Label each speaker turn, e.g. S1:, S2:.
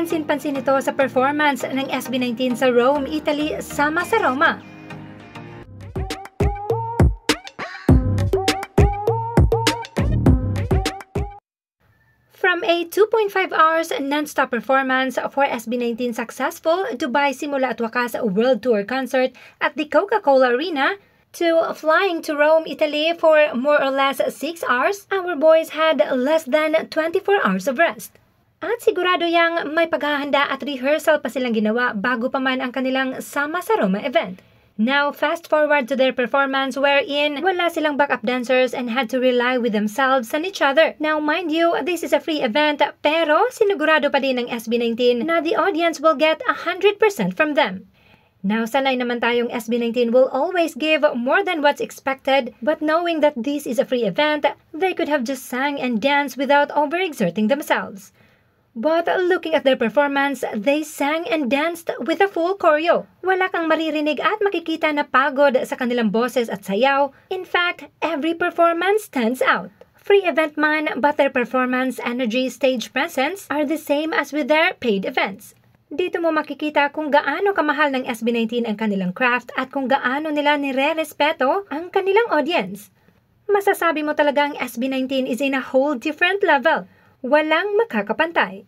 S1: Kapansin-pansin ito sa performance ng SB19 sa Rome, Italy, sama sa Roma. From a 2.5 hours non-stop performance for SB19 successful Dubai Simula at Wakas World Tour concert at the Coca-Cola Arena, to flying to Rome, Italy for more or less 6 hours, our boys had less than 24 hours of rest. At sigurado yang may paghahanda at rehearsal pa silang ginawa bago pa man ang kanilang Sama sa Roma event. Now, fast forward to their performance wherein wala silang backup dancers and had to rely with themselves and each other. Now, mind you, this is a free event pero sinigurado pa din ng SB19 na the audience will get 100% from them. Now, sanay naman tayong SB19 will always give more than what's expected, but knowing that this is a free event, they could have just sang and danced without overexerting themselves. But looking at their performance, they sang and danced with a full choreo. Wala kang maririnig at makikita na pagod sa kanilang boses at sayaw. In fact, every performance stands out. Free event man, but their performance, energy, stage presence are the same as with their paid events. Dito mo makikita kung gaano kamahal ng SB19 ang kanilang craft at kung gaano nila nire-respeto ang kanilang audience. Masasabi mo talagang SB19 is in a whole different level. Walang makakapantay.